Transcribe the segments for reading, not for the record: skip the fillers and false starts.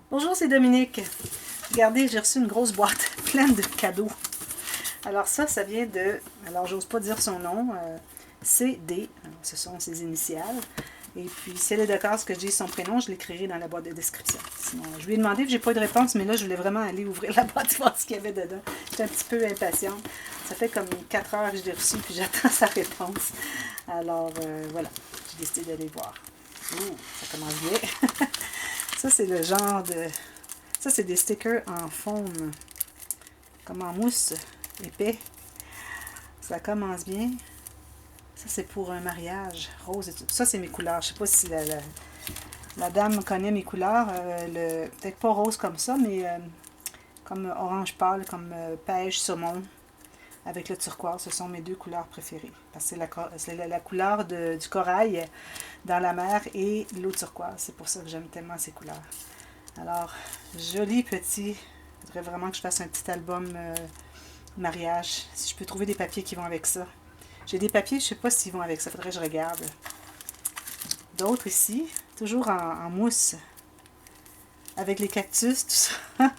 Bonjour, c'est Dominique. Regardez, j'ai reçu une grosse boîte pleine de cadeaux. Alors ça vient de... Alors, j'ose pas dire son nom. CD, alors, ce sont ses initiales. Et puis, si elle est d'accord ce que je dis son prénom, je l'écrirai dans la boîte de description. Sinon, je lui ai demandé, j'ai pas eu de réponse, mais là, je voulais vraiment aller ouvrir la boîte, voir ce qu'il y avait dedans. J'étais un petit peu impatiente. Ça fait comme 4 heures que je l'ai reçu, puis j'attends sa réponse. Alors, voilà, j'ai décidé d'aller voir. Ouh, ça commence bien. Ça, c'est le genre de... Ça, c'est des stickers en foam, comme en mousse, épais. Ça commence bien. Ça, c'est pour un mariage, rose et tout. Ça, c'est mes couleurs. Je sais pas si la dame connaît mes couleurs. Peut-être pas rose comme ça, mais comme orange pâle, comme pêche, saumon, avec le turquoise. Ce sont mes deux couleurs préférées. Parce que c'est la couleur du corail dans la mer et l'eau turquoise. C'est pour ça que j'aime tellement ces couleurs. Alors, joli petit. Il faudrait vraiment que je fasse un petit album mariage. Si je peux trouver des papiers qui vont avec ça. J'ai des papiers, je ne sais pas s'ils vont avec ça. Il faudrait que je regarde. D'autres ici, toujours en mousse. Avec les cactus, tout ça.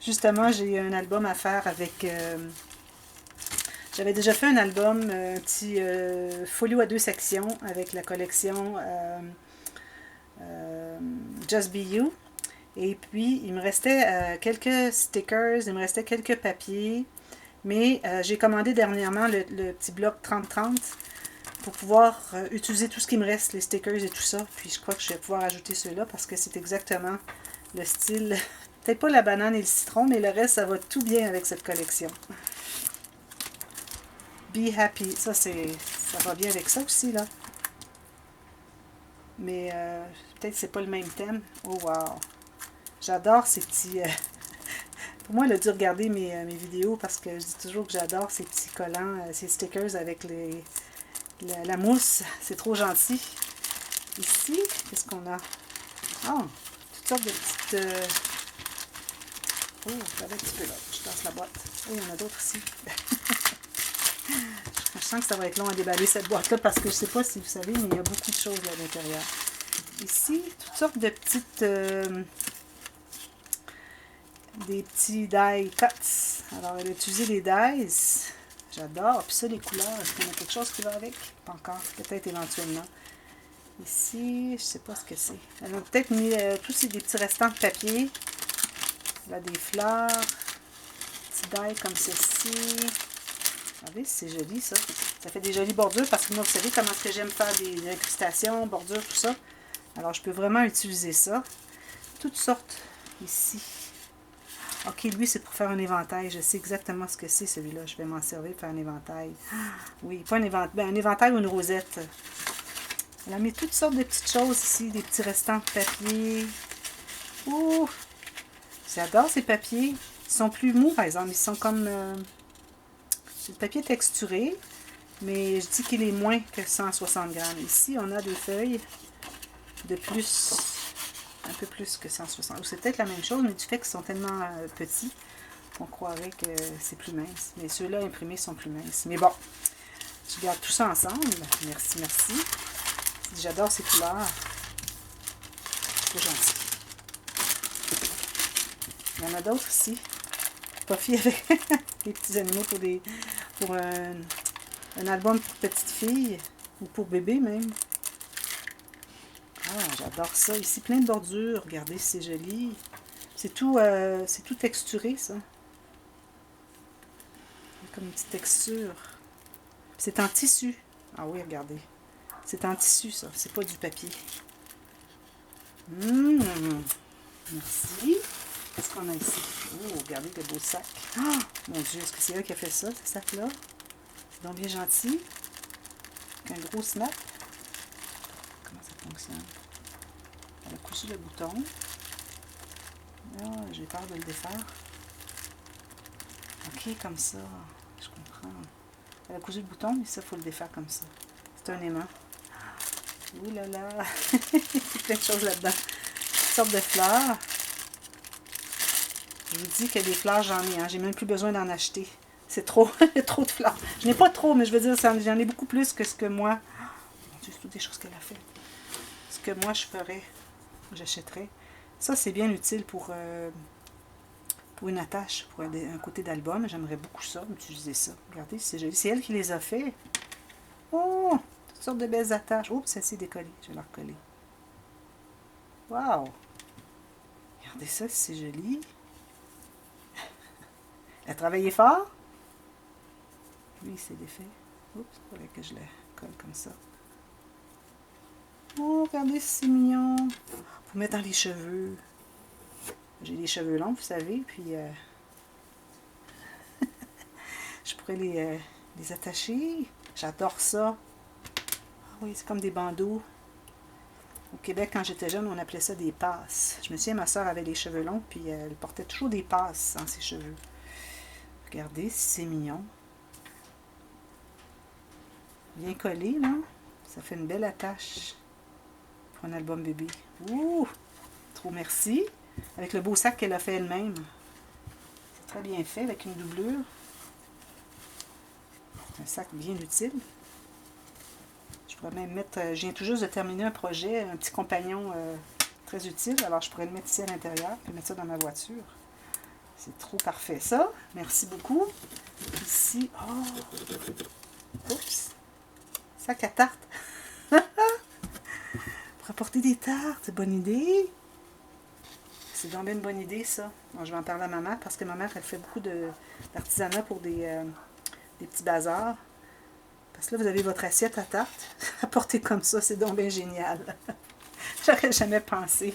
Justement, j'ai un album à faire avec... j'avais déjà fait un album, un petit folio à 2 sections avec la collection Just Be You. Et puis, il me restait quelques stickers, il me restait quelques papiers. Mais j'ai commandé dernièrement le petit bloc 30-30 pour pouvoir utiliser tout ce qui me reste, les stickers et tout ça. Puis je crois que je vais pouvoir ajouter ceux-là parce que c'est exactement le style. Peut-être pas la banane et le citron, mais le reste, ça va tout bien avec cette collection. Be Happy, ça va bien avec ça aussi, là. Mais peut-être que c'est pas le même thème. Oh wow! J'adore ces petits... pour moi, il a dû regarder mes vidéos parce que je dis toujours que j'adore ces petits collants, ces stickers avec la mousse. C'est trop gentil. Ici, qu'est-ce qu'on a? Ah, toutes sortes de petites... Oh, j'avais un petit peu là. Je lance la boîte. Oh, il y en a d'autres ici. Je sens que ça va être long à déballer cette boîte-là parce que je ne sais pas si vous savez, mais il y a beaucoup de choses là à l'intérieur. Ici, toutes sortes de petites... des petits die cuts. Alors, elle a utilisé les dies. J'adore. Puis ça, les couleurs, est-ce qu'il y a quelque chose qui va avec? Pas encore. Peut-être éventuellement. Ici, je ne sais pas ce que c'est. Elle a peut-être mis tous des petits restants de papier. Là, des fleurs. Petits die comme ceci. Regardez, c'est joli ça. Ça fait des jolies bordures parce que moi, vous savez comment est-ce que j'aime faire des incrustations, bordures, tout ça. Alors, je peux vraiment utiliser ça. Toutes sortes ici. Ok, lui, c'est pour faire un éventail. Je sais exactement ce que c'est, celui-là. Je vais m'en servir pour faire un éventail. Oui, pas un éventail. Ben, un éventail ou une rosette. Elle a mis toutes sortes de petites choses ici. Des petits restants de papier. Ouh! J'adore ces papiers. Ils sont plus mous, par exemple. Ils sont comme... le papier texturé. Mais je dis qu'il est moins que 160 grammes. Ici, on a des feuilles de plus... un peu plus que 160. C'est peut-être la même chose, mais du fait qu'ils sont tellement petits, on croirait que c'est plus mince. Mais ceux-là imprimés sont plus minces. Mais bon, je garde tout ça ensemble. Merci, merci. J'adore ces couleurs. C'est gentil. Il y en a d'autres ici. Puffy avec des petits animaux pour un album pour petite fille ou pour bébé même. Ah, j'adore ça. Ici, plein de bordures. Regardez, c'est joli. C'est tout texturé, ça. Comme une petite texture. C'est en tissu. Ah oui, regardez. C'est en tissu, ça. C'est pas du papier. Merci. Qu'est-ce qu'on a ici? Oh, regardez le beau sac. Oh, mon Dieu, est-ce que c'est elle qui a fait ça, ce sac-là? C'est donc bien gentil. Avec un gros snap. Comment ça fonctionne? Elle a cousu le bouton. Ah, j'ai peur de le défaire. Ok, comme ça. Je comprends. Elle a cousu le bouton, mais ça, il faut le défaire comme ça. C'est un aimant. Ouh là là! Il y a plein de choses là-dedans. Toutes sortes de fleurs. Je vous dis que des fleurs, j'en ai. Hein. J'ai même plus besoin d'en acheter. C'est trop. Il y a trop de fleurs. Je n'ai pas trop, mais je veux dire, j'en ai beaucoup plus que ce que moi... Mon Dieu, c'est toutes des choses qu'elle a fait. Ce que moi, je ferais, j'achèterais. Ça, c'est bien utile pour une attache, pour un côté d'album. J'aimerais beaucoup ça, utiliser ça. Regardez, c'est joli. C'est elle qui les a fait. Oh! Toutes sortes de belles attaches. Oups, celle-ci est décollée. Je vais la recoller. Wow! Regardez ça, c'est joli. Elle a travaillé fort. Lui, c'est défait. Oups, il faudrait que je la colle comme ça. Oh, regardez, c'est mignon. Pour mettre dans les cheveux. J'ai les cheveux longs, vous savez, puis je pourrais les attacher. J'adore ça. Ah oui, c'est comme des bandeaux. Au Québec, quand j'étais jeune, on appelait ça des passes. Je me souviens, ma soeur avait les cheveux longs, puis elle portait toujours des passes dans ses cheveux. Regardez, c'est mignon. Bien collé, là. Ça fait une belle attache pour un album bébé. Ouh! Trop merci. Avec le beau sac qu'elle a fait elle-même. C'est très bien fait, avec une doublure. Un sac bien utile. Je pourrais même mettre... je viens tout juste de terminer un projet, un petit compagnon très utile. Alors, je pourrais le mettre ici à l'intérieur et mettre ça dans ma voiture. C'est trop parfait, ça. Merci beaucoup. Ici... Oh! Oups! Sac à tarte. Pour apporter des tartes, c'est bonne idée. C'est vraiment une bonne idée, ça. Bon, je vais en parler à ma mère, parce que ma mère, elle fait beaucoup d'artisanat pour des petits bazars. Parce que là, vous avez votre assiette à tarte. Apporter comme ça, c'est donc bien génial. J'aurais jamais pensé.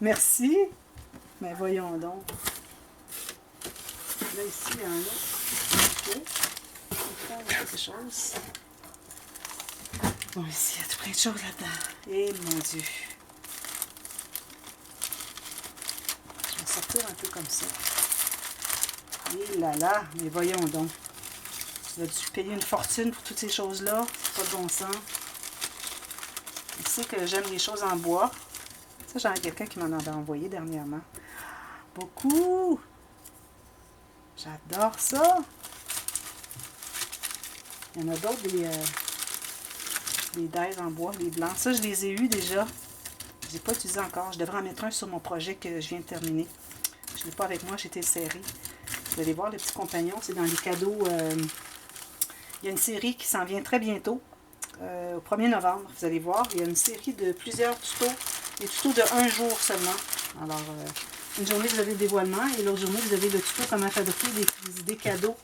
Merci. Mais voyons donc. Là, ici, il y en a. OK. On va faire quelque chose. Bon, ici, il y a tout plein de choses là-dedans. Et mon Dieu. Je vais sortir un peu comme ça. Et là là, mais voyons donc. Tu vas-tu payer une fortune pour toutes ces choses-là? C'est pas de bon sens. Tu sais que j'aime les choses en bois. Ça, j'en ai quelqu'un qui m'en avait envoyé dernièrement. Beaucoup! J'adore ça! Il y en a d'autres, des dies en bois, les blancs. Ça, je les ai eus déjà. Je ne les ai pas utilisés encore. Je devrais en mettre un sur mon projet que je viens de terminer. Je ne l'ai pas avec moi, j'étais serré. Vous allez voir, les petits compagnons, c'est dans les cadeaux. Il y a une série qui s'en vient très bientôt, au 1er novembre. Vous allez voir, il y a une série de plusieurs tutos. Des tutos de 1 jour seulement. Alors, une journée, vous avez le dévoilement et l'autre journée, vous avez le tuto comment fabriquer des idées cadeaux.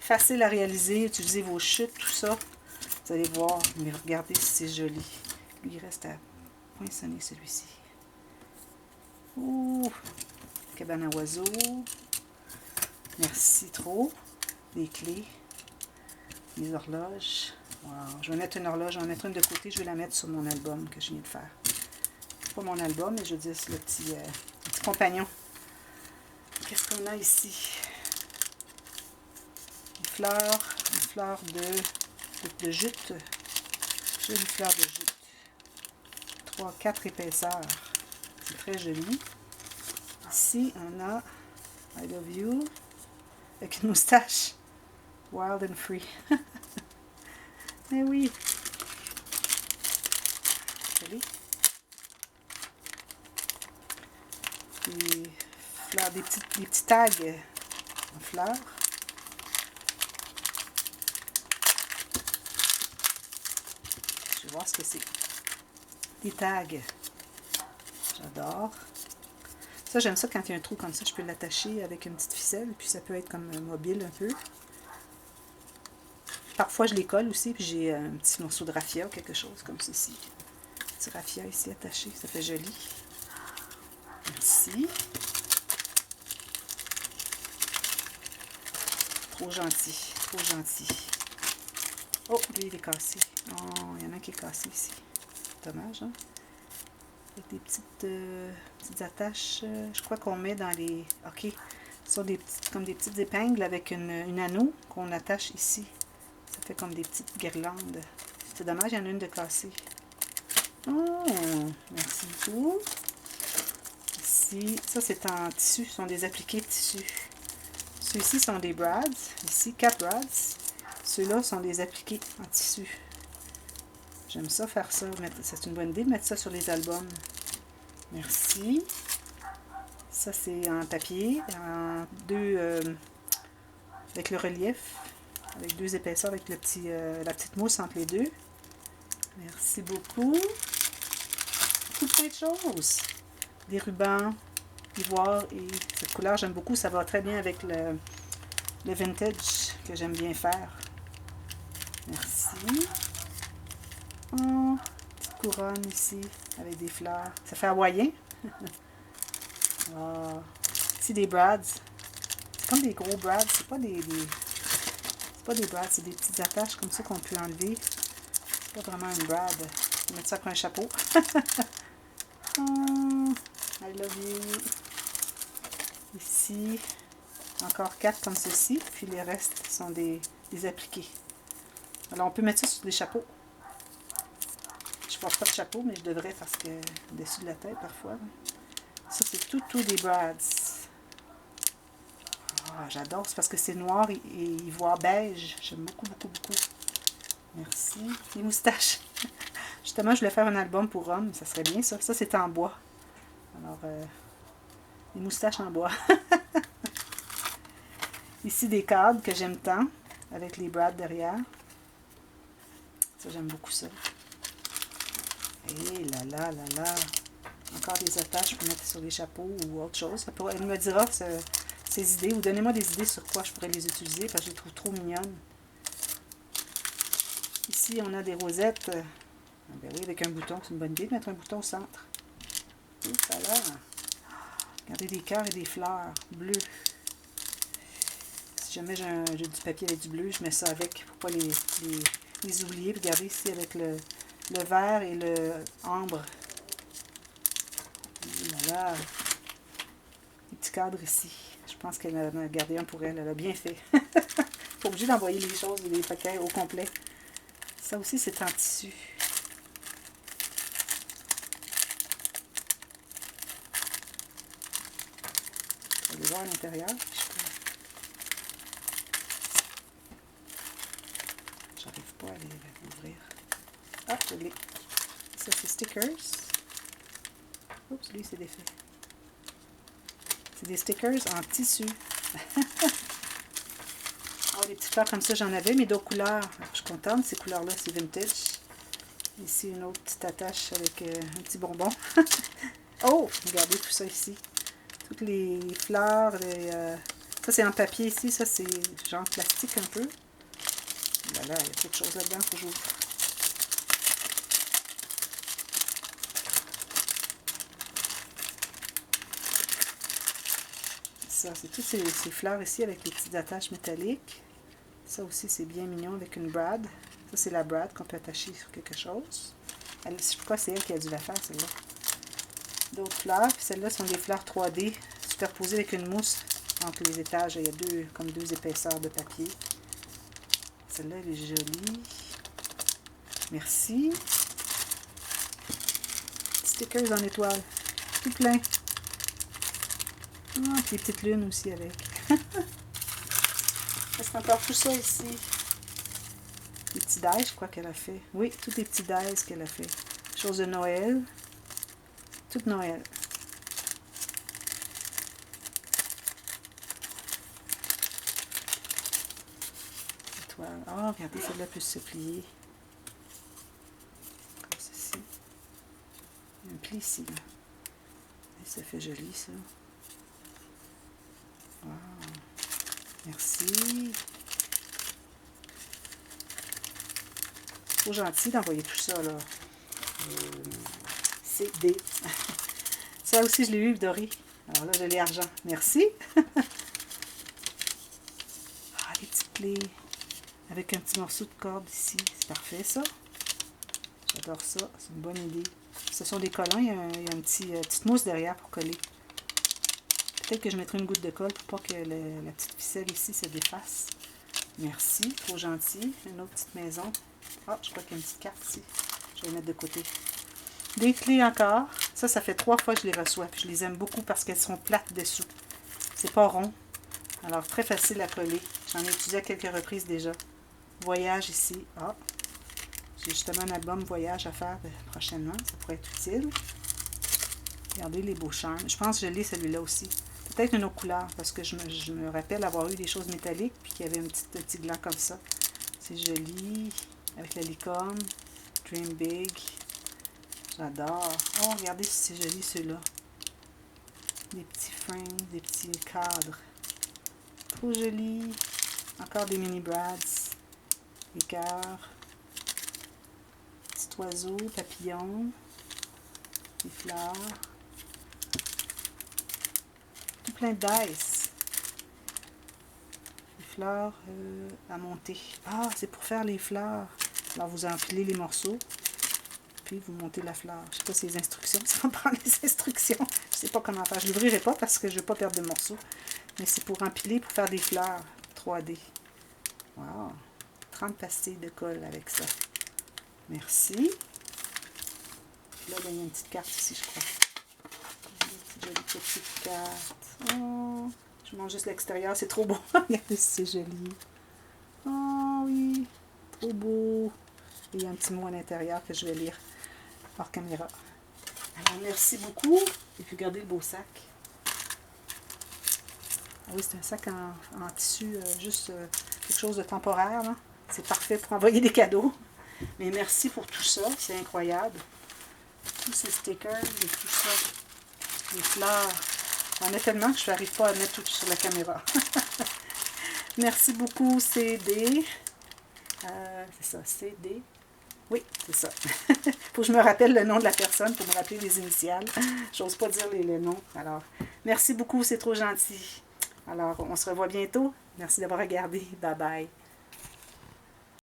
Facile à réaliser, utiliser vos chutes, tout ça. Vous allez voir, mais regardez si c'est joli. Lui, il reste à poinçonner celui-ci. Ouh! Cabane à oiseaux. Merci trop. Des clés. Des horloges. Wow. Je vais mettre une horloge, je vais en mettre une de côté, je vais la mettre sur mon album que je viens de faire. Pas mon album, mais je veux dire, c'est le petit compagnon. Qu'est-ce qu'on a ici? Une fleur de jute. Jolie fleur de jute. 3-4 épaisseurs. C'est très joli. Ici, on a I love you avec une moustache. Wild and free. Eh oui. Joli. Des fleurs, des petits tags en fleurs. Je vais voir ce que c'est. Des tags. J'adore. Ça, j'aime ça quand il y a un trou comme ça. Je peux l'attacher avec une petite ficelle. Puis ça peut être comme mobile un peu. Parfois, je les colle aussi. Puis j'ai un petit morceau de raffia ou quelque chose comme ceci. Un petit raffia ici attaché. Ça fait joli. Merci. Trop gentil. Trop gentil. Oh, lui, il est cassé. Oh, il y en a un qui est cassé ici. Dommage, hein? Avec des petites attaches. Je crois qu'on met dans les... OK. Ce sont comme des petites épingles avec une anneau qu'on attache ici. Ça fait comme des petites guirlandes. C'est dommage, il y en a une de cassée. Oh, merci beaucoup. Ici, ça c'est en tissu. Ce sont des appliqués de tissu. Ceux-ci sont des brads. Ici, 4 brads. Ceux-là sont des appliqués en tissu. J'aime ça faire ça. C'est une bonne idée de mettre ça sur les albums. Merci. Ça, c'est en papier, en avec le relief, avec 2 épaisseurs, avec la petite mousse entre les deux. Merci beaucoup. Tout plein de choses. Des rubans, ivoire et cette couleur, j'aime beaucoup. Ça va très bien avec le vintage que j'aime bien faire. Merci. Oh, petite couronne ici avec des fleurs. Ça fait hawaïen. Oh. Ici des brads. C'est comme des gros brads. C'est pas c'est pas des brads, c'est des petites attaches comme ça qu'on peut enlever. C'est pas vraiment une brad. Je vais mettre ça après un chapeau. Oh, I love you. Ici, encore 4 comme ceci. Puis les restes sont des appliqués. Alors on peut mettre ça sur des chapeaux. Je porte pas de chapeau, mais je devrais parce que dessus de la tête parfois. Ça, c'est tout des brads. Ah, j'adore, c'est parce que c'est noir et ivoire beige. J'aime beaucoup, beaucoup, beaucoup. Merci. Les moustaches. Justement, je voulais faire un album pour hommes. Ça serait bien, ça. Ça, c'est en bois. Alors, les moustaches en bois. Ici, des cadres que j'aime tant, avec les brads derrière. Ça, j'aime beaucoup ça. Et là, là, là, là. Encore des attaches pour mettre sur les chapeaux ou autre chose. Elle me dira ses idées, ou donnez-moi des idées sur quoi je pourrais les utiliser, parce que je les trouve trop mignonnes. Ici, on a des rosettes. Ben oui, avec un bouton. C'est une bonne idée de mettre un bouton au centre. Ouf, là. Regardez des cœurs et des fleurs bleues. Si jamais j'ai du papier avec du bleu, je mets ça avec pour pas les oublier. Regardez ici avec le vert et le ambre. Voilà. Les petits cadres ici. Je pense qu'elle en a gardé un pour elle. Elle a bien fait. Pas obligé d'envoyer les choses ou les paquets au complet. Ça aussi, c'est en tissu. Je vais aller voir à l'intérieur. J'arrive pas à les ouvrir. Ah, je l'ai. Ça, c'est stickers. Oups, lui, c'est défait. C'est des stickers en tissu. Oh, des petites fleurs comme ça, j'en avais, mais d'autres couleurs. Je suis contente. Ces couleurs-là, c'est vintage. Ici, une autre petite attache avec un petit bonbon. Oh, regardez tout ça ici. Toutes les fleurs. Ça, c'est en papier ici. Ça, c'est genre plastique un peu. Là, il y a trop de choses là-dedans. Faut que j'ouvre. Ça, c'est toutes ces fleurs ici avec les petites attaches métalliques. Ça aussi, c'est bien mignon avec une brad. Ça, c'est la brad qu'on peut attacher sur quelque chose. Je crois que c'est elle qui a dû la faire, celle-là. D'autres fleurs. Puis celles-là sont des fleurs 3D superposées avec une mousse entre les étages. Il y a comme deux épaisseurs de papier. Celle-là, elle est jolie. Merci. Stickers en étoile. Tout plein. Ah, puis les petites lunes aussi avec. Est-ce encore tout ça ici? Des petits dies, je crois qu'elle a fait. Oui, tous les petits dies qu'elle a fait. Chose de Noël. Toute Noël. Étoile. Ah, regardez, celle-là peut se plier. Comme ceci. Il y a un pli ici. Là. Et ça fait joli, ça. Wow. Merci. Trop gentil d'envoyer tout ça, là. C'est des... Ça aussi, je l'ai eu, doré. Alors là, je l'ai argent. Merci. Ah, les petits plis. Avec un petit morceau de corde ici. C'est parfait, ça. J'adore ça. C'est une bonne idée. Ce sont des collants. Il y a une petite mousse derrière pour coller. Peut-être que je mettrai une goutte de colle pour pas que la petite ficelle ici se défasse. Merci, trop gentil. Une autre petite maison. Ah, je crois qu'il y a une petite carte ici. Je vais la mettre de côté. Des clés encore. Ça fait 3 fois que je les reçois. Puis je les aime beaucoup parce qu'elles sont plates dessous. C'est pas rond. Alors, très facile à coller. J'en ai utilisé à quelques reprises déjà. Voyage ici. Ah, j'ai justement un album voyage à faire prochainement. Ça pourrait être utile. Regardez les beaux charmes. Je pense que je l'ai celui-là aussi. Peut-être une autre couleur, parce que je me rappelle avoir eu des choses métalliques, puis qu'il y avait un petit gland comme ça. C'est joli, avec la licorne. Dream Big. J'adore. Oh, regardez si c'est joli ceux-là. Des petits frames, des petits cadres. Trop joli. Encore des mini brads. Des cœurs. Petit oiseau, papillon. Des fleurs. Tout plein de dice. Des fleurs à monter. Ah, c'est pour faire les fleurs. Alors, vous empilez les morceaux. Puis, vous montez la fleur. Je ne sais pas si les instructions. Ça va prendre les instructions. Je ne sais pas comment faire. Je ne l'ouvrirai pas parce que je ne veux pas perdre de morceaux. Mais c'est pour empiler, pour faire des fleurs 3D. Wow! 30 pastilles de colle avec ça. Merci. Là, il y a une petite carte ici, je crois. Une petite carte. Oh, je mange juste l'extérieur, c'est trop beau. Regardez si c'est joli. Oh oui, trop beau. Et il y a un petit mot à l'intérieur que je vais lire hors caméra. Alors, merci beaucoup. Et puis, regardez le beau sac. Ah oui, c'est un sac en tissu, juste quelque chose de temporaire. C'est parfait pour envoyer des cadeaux. Mais merci pour tout ça, c'est incroyable. Tous ces stickers et tout ça. Les fleurs. Il y en a tellement que je n'arrive pas à mettre tout sur la caméra. Merci beaucoup, CD. C'est ça, CD. Oui, c'est ça. Faut que je me rappelle le nom de la personne pour me rappeler les initiales. J'ose pas dire les noms. Alors, merci beaucoup, c'est trop gentil. Alors, on se revoit bientôt. Merci d'avoir regardé. Bye bye.